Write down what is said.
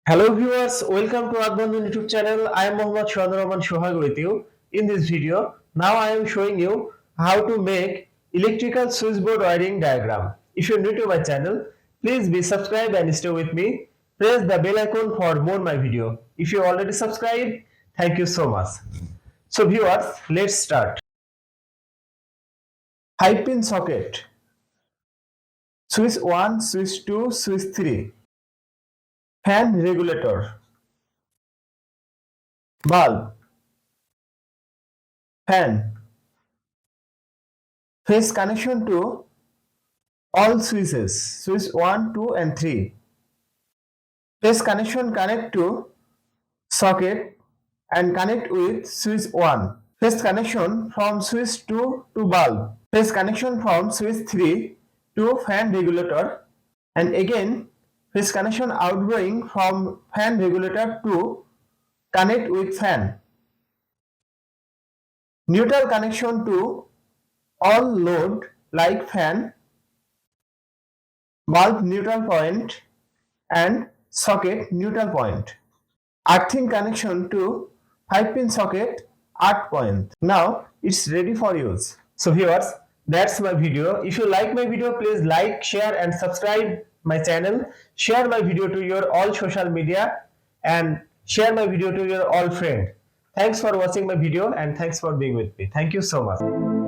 Hello viewers, welcome to Earthbondhon YouTube channel. I am Mohammad Rahman Shohag with you. In this video, now I am showing you how to make electrical switchboard wiring diagram. If you are new to my channel, please be subscribed and stay with me. Press the bell icon for more my video. If you already subscribed, thank you so much. So viewers, let's start. 5-pin socket. Switch 1, switch 2, switch 3. Fan regulator. Bulb. Fan. Phase connection to all switches, switch 1, 2 and 3. Phase connection connect to socket and connect with switch 1. Phase connection from switch 2 to bulb. Phase connection from switch 3 to fan regulator, and again phase connection outgoing from fan regulator to connect with fan. Neutral connection to all load like fan, bulb neutral point and socket neutral point. Earthing connection to 5-pin socket earth point. Now it's ready for use. So viewers, that's my video. If you like my video, please like, share and subscribe my channel. Share my video to your all social media and share my video to your all friend. Thanks for watching my video and thanks for being with me. Thank you so much.